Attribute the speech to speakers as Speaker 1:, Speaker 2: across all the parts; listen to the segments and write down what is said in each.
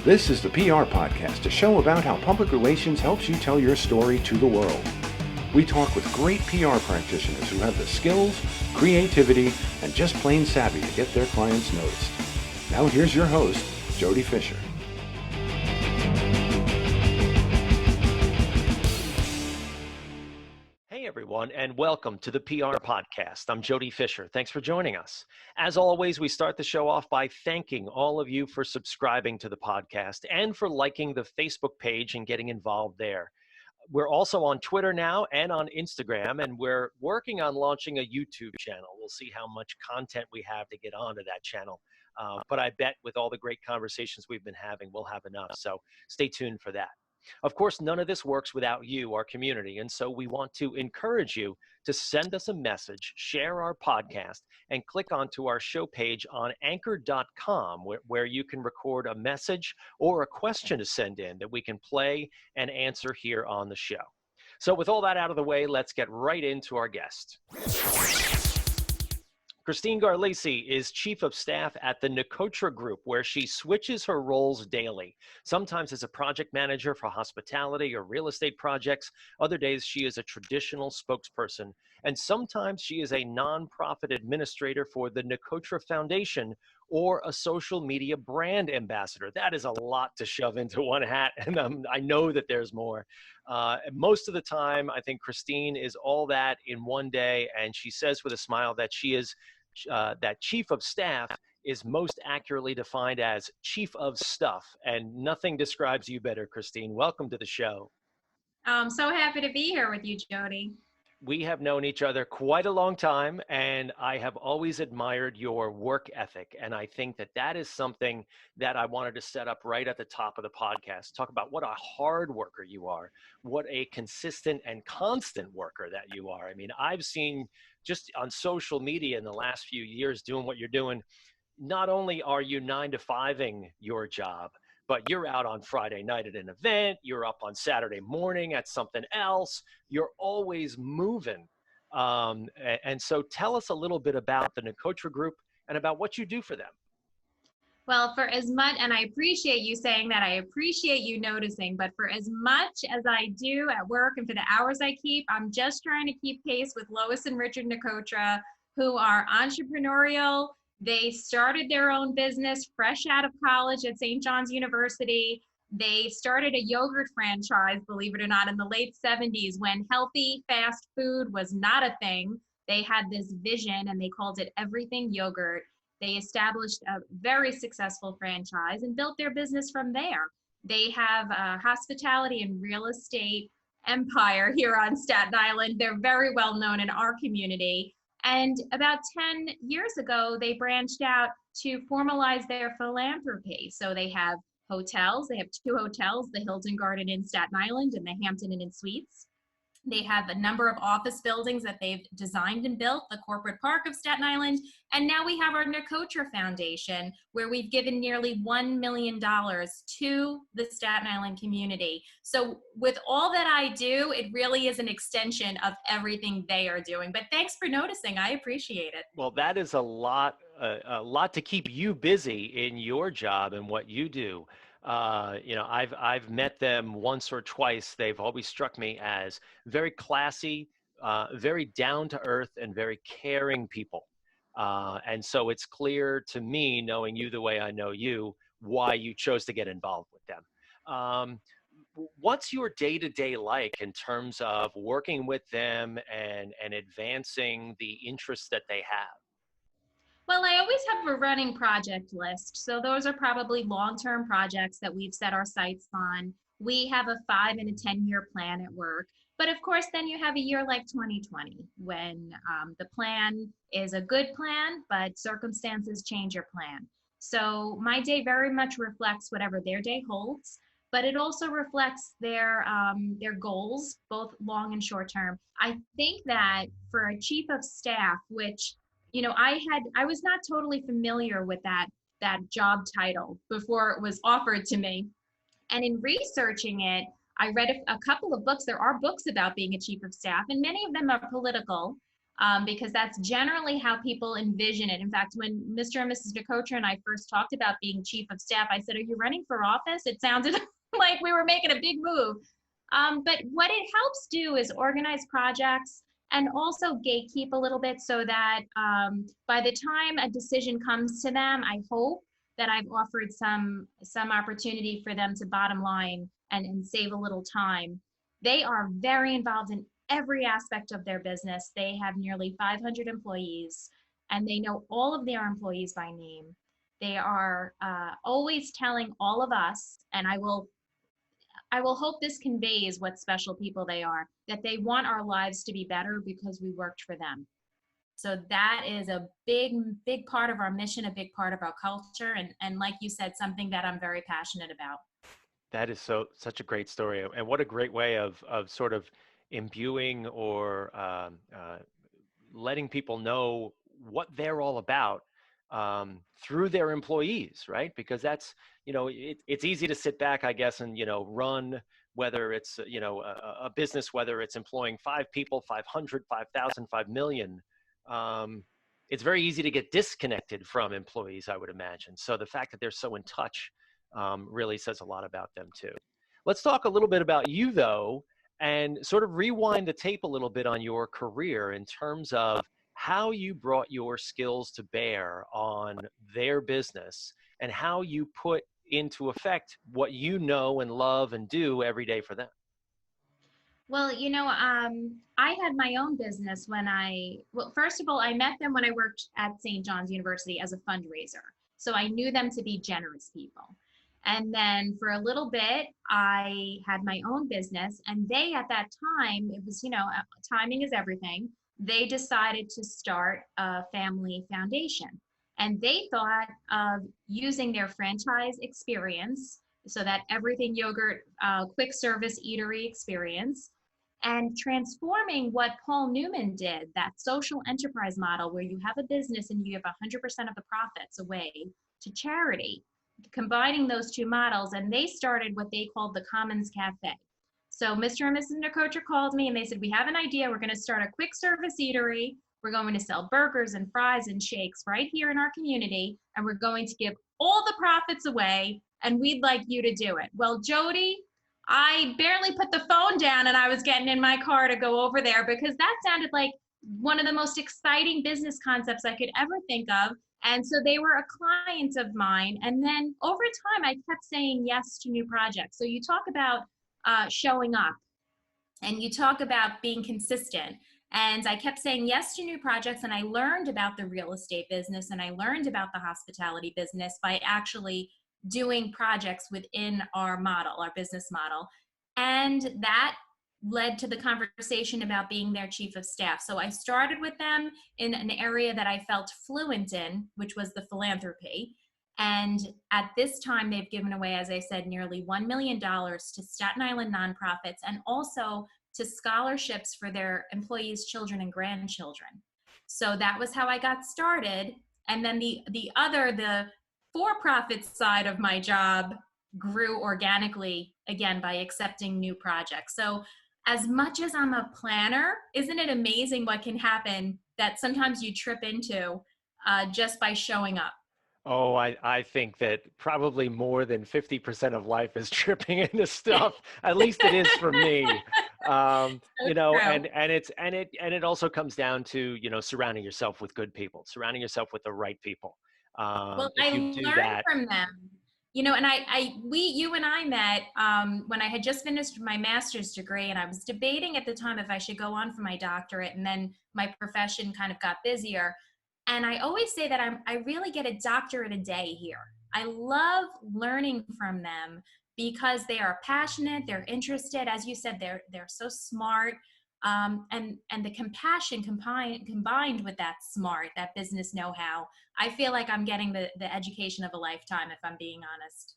Speaker 1: This is the PR Podcast, a show about how public relations helps you tell your story to the world. We talk with great PR practitioners who have the skills, creativity, and just plain savvy to get their clients noticed. Now here's your host, Jody Fisher.
Speaker 2: Hey everyone, and welcome to the PR Podcast. I'm Jody Fisher. Thanks for joining us. As always, we start the show off by thanking all of you for subscribing to the podcast and for liking the Facebook page and getting involved there. We're also on Twitter now and on Instagram, and we're working on launching a YouTube channel. We'll see how much content we have to get onto that channel. But I bet with all the great conversations we've been having, we'll have enough. So stay tuned for that. Of course, none of this works without you, our community, and so we want to encourage you to send us a message, share our podcast, and click onto our show page on anchor.com where you can record a message or a question to send in that we can play and answer here on the show. So with all that out of the way, let's get right into our guest. Kristine Garlisi is Chief of Staff at the Nicotra Group, where she switches her roles daily. Sometimes as a project manager for hospitality or real estate projects. Other days she is a traditional spokesperson. And sometimes she is a nonprofit administrator for the Nicotra Foundation or a social media brand ambassador. That is a lot to shove into one hat, and I know that there's more. Most of the time, I think Kristine is all that in one day, and she says with a smile that she is that chief of staff is most accurately defined as chief of stuff, and nothing describes you better, Kristine. Welcome to the show.
Speaker 3: I'm so happy to be here with you, Jody.
Speaker 2: We have known each other quite a long time, and I have always admired your work ethic. And I think that that is something that I wanted to set up right at the top of the podcast. Talk about what a hard worker you are, what a consistent and constant worker that you are. I mean, I've seen just on social media in the last few years doing what you're doing. Not only are you 9 to 5ing your job, but you're out on Friday night at an event, you're up on Saturday morning at something else, you're always moving. And so tell us a little bit about the Nicotra Group and about what you do for them.
Speaker 3: Well, for as much, and I appreciate you saying that, I appreciate you noticing, but for as much as I do at work and for the hours I keep, I'm just trying to keep pace with Lois and Richard Nicotra, who are entrepreneurial. They started their own business fresh out of college at St. John's University. They started a yogurt franchise, believe it or not, in the late 70s when healthy fast food was not a thing. They had this vision and they called it Everything Yogurt. They established a very successful franchise and built their business from there. They have a hospitality and real estate empire here on Staten Island. They're very well known in our community. And about 10 years ago, they branched out to formalize their philanthropy. So they have hotels. They have 2 hotels, the Hilton Garden in Staten Island and the Hampton Inn and Suites. They have a number of office buildings that they've designed and built, the corporate park of Staten Island. And now we have our Nicotra Foundation, where we've given nearly $1 million to the Staten Island community. So with all that I do, it really is an extension of everything they are doing. But thanks for noticing. I appreciate it.
Speaker 2: Well, that is a lot to keep you busy in your job and what you do. I've met them once or twice. They've always struck me as very classy, very down to earth, and very caring people. And so it's clear to me, knowing you the way I know you, why you chose to get involved with them. What's your day-to-day like in terms of working with them and advancing the interests that they have?
Speaker 3: Well, I always have a running project list. So those are probably long-term projects that we've set our sights on. We have a 5 and a 10-year plan at work. But of course, then you have a year like 2020 when the plan is a good plan, but circumstances change your plan. So my day very much reflects whatever their day holds, but it also reflects their goals, both long and short term. I think that for a chief of staff, which I was not totally familiar with that job title before it was offered to me. And in researching it, I read a couple of books. There are books about being a chief of staff, and many of them are political. because that's generally how people envision it. In fact, when Mr. and Mrs. Nicotra and I first talked about being chief of staff, I said, "Are you running for office?" It sounded like we were making a big move. But what it helps do is organize projects and also gatekeep a little bit so that by the time a decision comes to them, I hope that I've offered some opportunity for them to bottom line and save a little time. They are very involved in every aspect of their business. They have nearly 500 employees, and they know all of their employees by name. They are always telling all of us, and I will hope this conveys what special people they are, that they want our lives to be better because we worked for them. So that is a big, big part of our mission, a big part of our culture, and like you said, something that I'm very passionate about.
Speaker 2: That is such a great story, and what a great way of sort of imbuing or letting people know what they're all about through their employees, right? Because that's, it's easy to sit back, I guess, and run, whether it's a business, whether it's employing 5 people, 500, 5,000, 5 million. It's very easy to get disconnected from employees, I would imagine. So the fact that they're so in touch really says a lot about them too. Let's talk a little bit about you though, and sort of rewind the tape a little bit on your career in terms of how you brought your skills to bear on their business and how you put into effect what you know and love and do every day for them.
Speaker 3: Well, I had my own business well, first of all, I met them when I worked at St. John's University as a fundraiser. So I knew them to be generous people. And then for a little bit, I had my own business, and they, at that time, it was, timing is everything. They decided to start a family foundation, and they thought of using their franchise experience, so that everything yogurt, quick service eatery experience, and transforming what Paul Newman did, that social enterprise model where you have a business and you give 100% of the profits away to charity, combining those two models. And they started what they called the Commons Cafe. So Mr. and Mrs. Nicotra called me and they said, "We have an idea. We're going to start a quick service eatery. We're going to sell burgers and fries and shakes right here in our community. And we're going to give all the profits away. And we'd like you to do it." Well, Jody, I barely put the phone down and I was getting in my car to go over there, because that sounded like one of the most exciting business concepts I could ever think of. And so they were a client of mine. And then over time, I kept saying yes to new projects. So you talk about showing up, and you talk about being consistent. And I kept saying yes to new projects, and I learned about the real estate business and I learned about the hospitality business by actually doing projects within our model, our business model. And that led to the conversation about being their chief of staff. So I started with them in an area that I felt fluent in, which was the philanthropy. And at this time, they've given away, as I said, nearly $1 million to Staten Island nonprofits, and also to scholarships for their employees' children and grandchildren. So that was how I got started. And then the for-profit side of my job grew organically, again, by accepting new projects. So as much as I'm a planner, isn't it amazing what can happen that sometimes you trip into just by showing up?
Speaker 2: Oh, I think that probably more than 50% of life is tripping into stuff. At least it is for me. And it also comes down to, surrounding yourself with good people, surrounding yourself with the right people.
Speaker 3: Well, I learned from them, and you and I met when I had just finished my master's degree, and I was debating at the time if I should go on for my doctorate, and then my profession kind of got busier. And I always say that I really get a doctorate a day here. I love learning from them because they are passionate, they're interested. As you said, they're so smart. And the compassion combined with that that business know-how, I feel like I'm getting the education of a lifetime, if I'm being honest.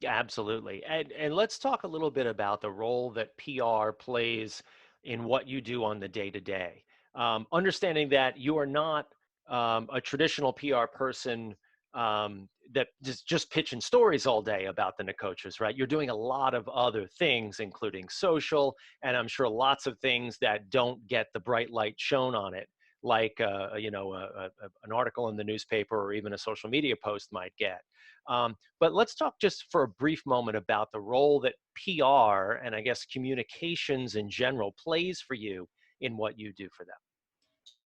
Speaker 2: Yeah, absolutely. And let's talk a little bit about the role that PR plays in what you do on the day-to-day. Understanding that you are not a traditional PR person that just pitching stories all day about the Nicotras, right? You're doing a lot of other things, including social, and I'm sure lots of things that don't get the bright light shown on it, like an article in the newspaper or even a social media post might get. But let's talk just for a brief moment about the role that PR and I guess communications in general plays for you in what you do for them.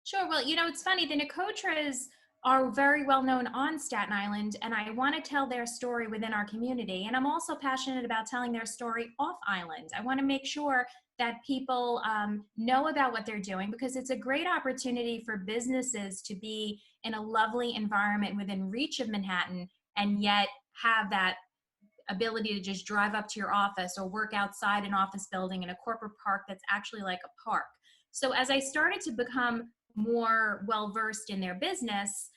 Speaker 3: Sure. Well, it's funny. The Nicotras are very well known on Staten Island, and I want to tell their story within our community. And I'm also passionate about telling their story off island. I want to make sure that people know about what they're doing, because it's a great opportunity for businesses to be in a lovely environment within reach of Manhattan, and yet have that ability to just drive up to your office or work outside an office building in a corporate park that's actually like a park. So as I started to become more well-versed in their business,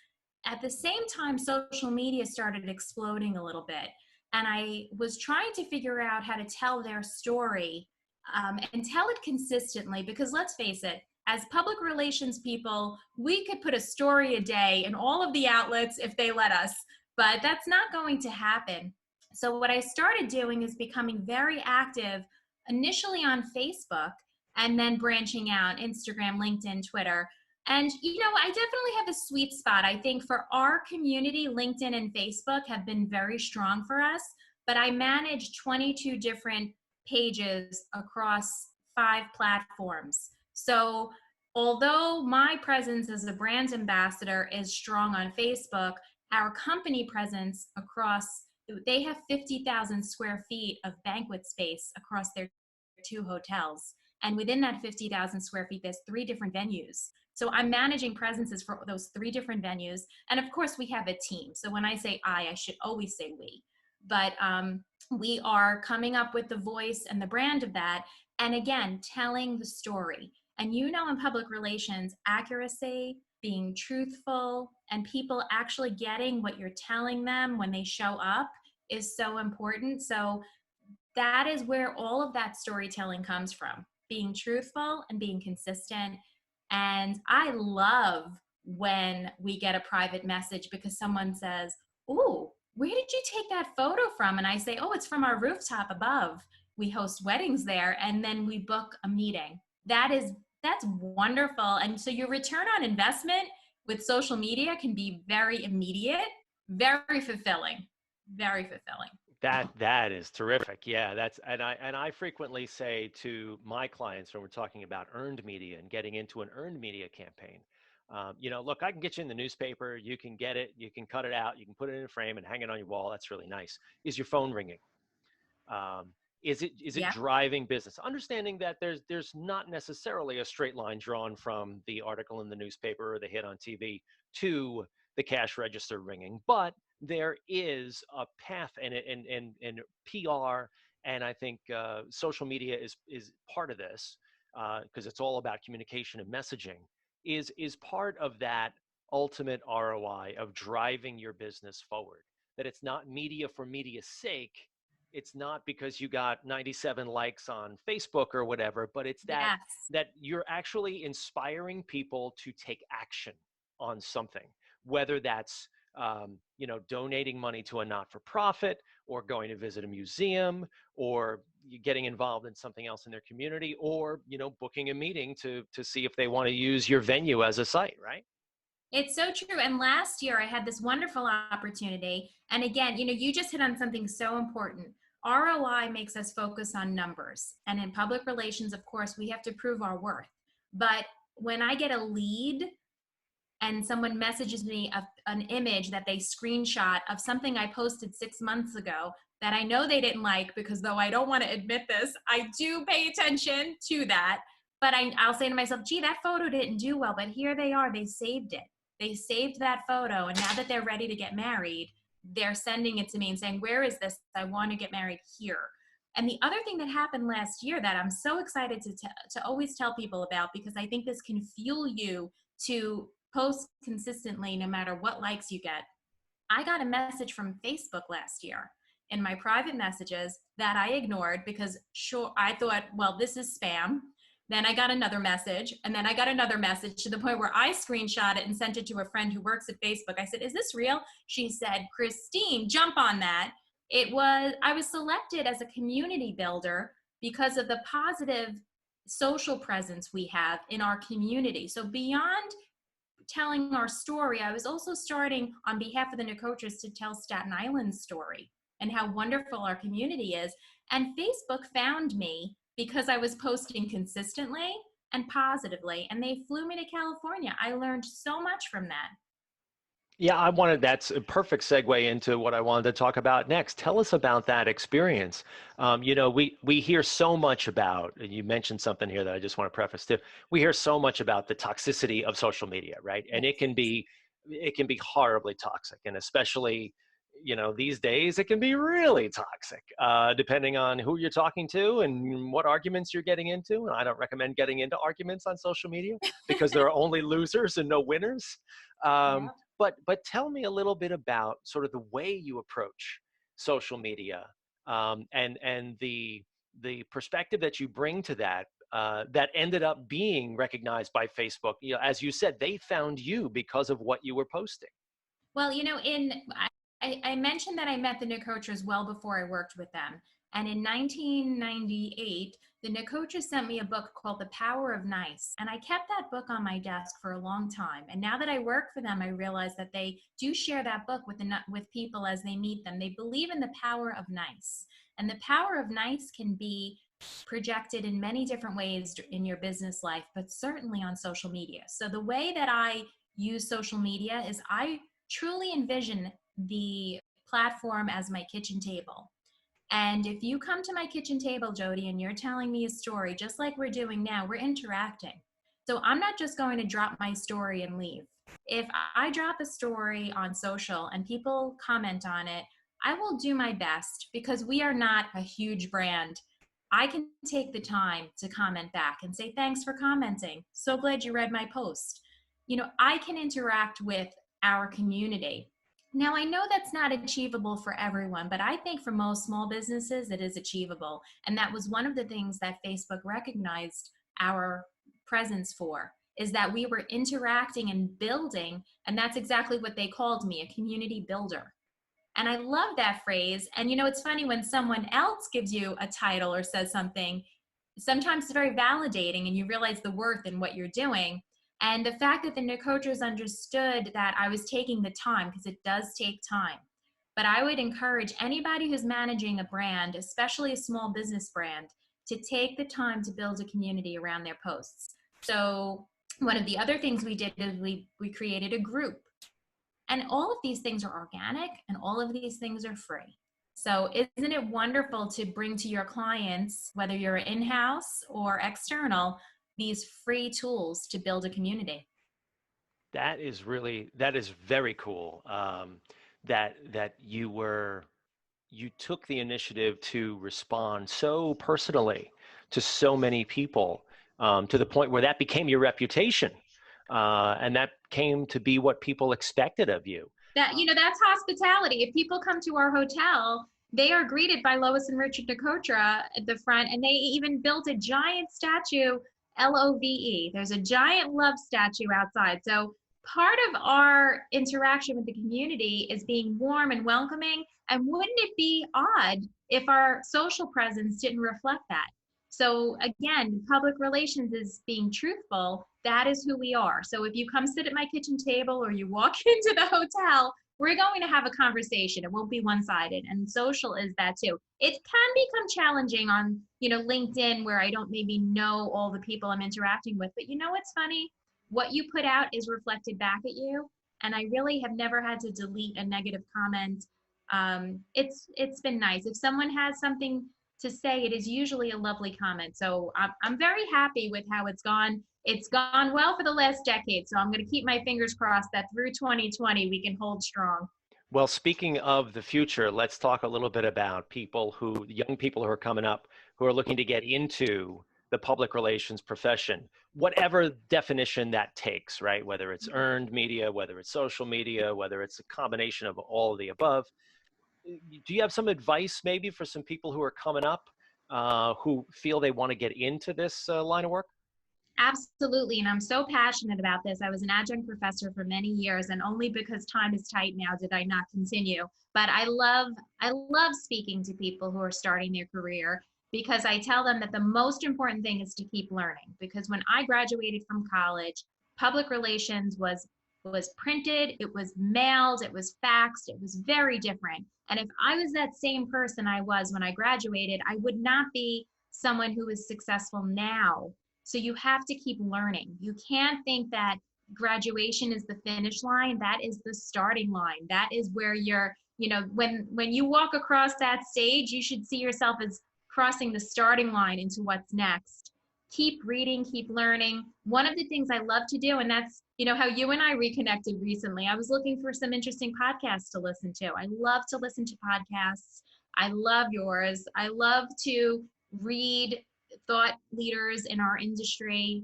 Speaker 3: at the same time, social media started exploding a little bit. And I was trying to figure out how to tell their story and tell it consistently, because let's face it, as public relations people, we could put a story a day in all of the outlets if they let us, but that's not going to happen. So what I started doing is becoming very active initially on Facebook, and then branching out Instagram, LinkedIn, Twitter. And, I definitely have a sweet spot. I think for our community, LinkedIn and Facebook have been very strong for us, but I manage 22 different pages across 5 platforms. So although my presence as a brand ambassador is strong on Facebook, our company presence they have 50,000 square feet of banquet space across their 2 hotels. And within that 50,000 square feet, there's 3 different venues. So I'm managing presences for those 3 different venues. And of course, we have a team. So when I say I should always say we. But we are coming up with the voice and the brand of that. And again, telling the story. And in public relations, accuracy, being truthful, and people actually getting what you're telling them when they show up is so important. So that is where all of that storytelling comes from. Being truthful and being consistent. And I love when we get a private message because someone says, "Ooh, where did you take that photo from?" And I say, "Oh, it's from our rooftop above. We host weddings there." And then we book a meeting. That's wonderful. And so your return on investment with social media can be very immediate, very fulfilling, very fulfilling.
Speaker 2: That is terrific. Yeah, and I frequently say to my clients when we're talking about earned media and getting into an earned media campaign, look, I can get you in the newspaper, you can get it, you can cut it out, you can put it in a frame and hang it on your wall. That's really nice. Is your phone ringing? Is it
Speaker 3: Yeah.
Speaker 2: driving business? Understanding that there's not necessarily a straight line drawn from the article in the newspaper or the hit on TV to the cash register ringing, but there is a path, and PR, and I think social media is part of this because it's all about communication and messaging. Is part of that ultimate ROI of driving your business forward. That it's not media for media's sake. It's not because you got 97 likes on Facebook or whatever, but it's that you're actually inspiring people to take action on something, whether that's donating money to a not-for-profit, or going to visit a museum, or getting involved in something else in their community, or booking a meeting to see if they want to use your venue as a site, right?
Speaker 3: It's so true. And last year I had this wonderful opportunity. And again, you just hit on something so important. ROI makes us focus on numbers. And in public relations, of course, we have to prove our worth. But when I get a lead and someone messages me an image that they screenshot of something I posted 6 months ago that I know they didn't like, because though I don't want to admit this, I do pay attention to that. But I'll say to myself, gee, that photo didn't do well, but here they are, they saved it. They saved that photo, and now that they're ready to get married, they're sending it to me and saying, where is this? I want to get married here. And the other thing that happened last year that I'm so excited to always tell people about, because I think this can fuel you to post consistently no matter what likes you get. I got a message from Facebook last year in my private messages that I ignored because I thought, well, this is spam. Then I got another message, and then I got another message, to the point where I screenshot it and sent it to a friend who works at Facebook. I said, is this real? She said, Kristine, jump on that. I was selected as a community builder because of the positive social presence we have in our community. So beyond telling our story, I was also starting on behalf of the Nicotras to tell Staten Island's story and how wonderful our community is. And Facebook found me because I was posting consistently and positively, and they flew me to California. I learned so much from that.
Speaker 2: Yeah, that's a perfect segue into what I wanted to talk about next. Tell us about that experience. We hear so much about, and you mentioned something here that I just want to preface too. We hear so much about the toxicity of social media, right? And it can be horribly toxic, and especially, these days it can be really toxic, depending on who you're talking to and what arguments you're getting into. And I don't recommend getting into arguments on social media because there are only losers and no winners.
Speaker 3: Yeah.
Speaker 2: But tell me a little bit about sort of the way you approach social media, and the perspective that you bring to that, that ended up being recognized by Facebook. As you said, they found you because of what you were posting.
Speaker 3: Well, I mentioned that I met the Nicotras well before I worked with them. And in 1998, the Nicotra sent me a book called The Power of Nice. And I kept that book on my desk for a long time. And now that I work for them, I realize that they do share that book with people as they meet them. They believe in the power of nice. And the power of nice can be projected in many different ways in your business life, but certainly on social media. So the way that I use social media is I truly envision the platform as my kitchen table. And if you come to my kitchen table, Jody, and you're telling me a story, just like we're doing now, we're interacting. So I'm not just going to drop my story and leave. If I drop a story on social and people comment on it, I will do my best because we are not a huge brand. I can take the time to comment back and say, thanks for commenting. So glad you read my post. I can interact with our community. Now, I know that's not achievable for everyone, but I think for most small businesses, it is achievable. And that was one of the things that Facebook recognized our presence for, is that we were interacting and building, and that's exactly what they called me, a community builder. And I love that phrase. And it's funny when someone else gives you a title or says something, sometimes it's very validating and you realize the worth in what you're doing. And the fact that the Nicotras understood that I was taking the time, because it does take time. But I would encourage anybody who's managing a brand, especially a small business brand, to take the time to build a community around their posts. So one of the other things we did is we created a group. And all of these things are organic and all of these things are free. So isn't it wonderful to bring to your clients, whether you're in-house or external, these free tools to build a community?
Speaker 2: That is very cool. That you took the initiative to respond so personally to so many people, to the point where that became your reputation, and that came to be what people expected of you.
Speaker 3: That's hospitality. If people come to our hotel, they are greeted by Lois and Richard Nicotra at the front, and they even built a giant statue, LOVE. There's a giant love statue outside. So part of our interaction with the community is being warm and welcoming. And wouldn't it be odd if our social presence didn't reflect that? So again, public relations is being truthful. That is who we are. So if you come sit at my kitchen table or you walk into the hotel, we're going to have a conversation. It won't be one-sided. And social is that too. It can become challenging on, LinkedIn, where I don't maybe know all the people I'm interacting with. But what's funny? What you put out is reflected back at you. And I really have never had to delete a negative comment. It's been nice. If someone has something to say, it is usually a lovely comment. So I'm very happy with how it's gone. It's gone well for the last decade. So I'm going to keep my fingers crossed that through 2020, we can hold strong.
Speaker 2: Well, speaking of the future, let's talk a little bit about young people who are coming up, who are looking to get into the public relations profession, whatever definition that takes, right? Whether it's earned media, whether it's social media, whether it's a combination of all of the above. Do you have some advice maybe for some people who are coming up, who feel they want to get into this line of work?
Speaker 3: Absolutely. And I'm so passionate about this. I was an adjunct professor for many years, and only because time is tight now did I not continue. But I love speaking to people who are starting their career, because I tell them that the most important thing is to keep learning. Because when I graduated from college, public relations was printed, it was mailed, it was faxed, it was very different. And if I was that same person I was when I graduated, I would not be someone who is successful now. So you have to keep learning. You can't think that graduation is the finish line. That is the starting line. That is where you're, when you walk across that stage, you should see yourself as crossing the starting line into what's next. Keep reading, keep learning. One of the things I love to do, and that's, how you and I reconnected recently. I was looking for some interesting podcasts to listen to. I love to listen to podcasts. I love yours. I love to read thought leaders in our industry,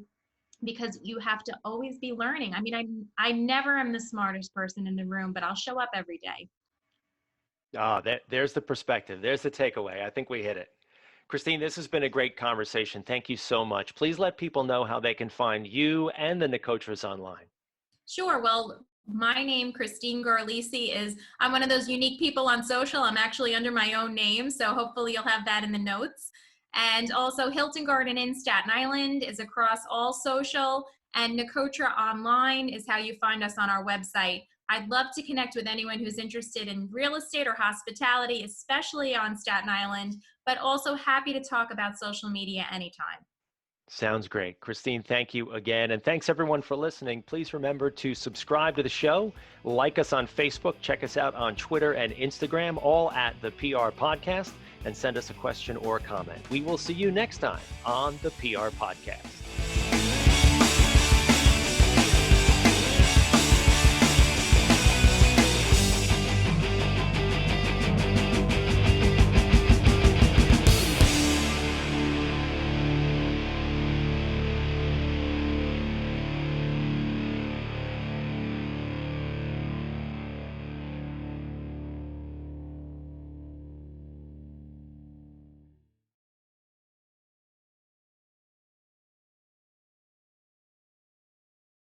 Speaker 3: because you have to always be learning. I mean, I never am the smartest person in the room, but I'll show up every day.
Speaker 2: There's the perspective. There's the takeaway. I think we hit it. Kristine, this has been a great conversation. Thank you so much. Please let people know how they can find you and the Nicotras online.
Speaker 3: Sure. Well, my name, Kristine Garlisi, I'm one of those unique people on social. I'm actually under my own name, so hopefully you'll have that in the notes. And also Hilton Garden Inn Staten Island is across all social, and Nicotra Online is how you find us on our website. I'd love to connect with anyone who's interested in real estate or hospitality, especially on Staten Island, but also happy to talk about social media anytime.
Speaker 2: Sounds great. Kristine, thank you again. And thanks everyone for listening. Please remember to subscribe to the show, like us on Facebook, check us out on Twitter and Instagram, all at the PR Podcast, and send us a question or comment. We will see you next time on the PR Podcast.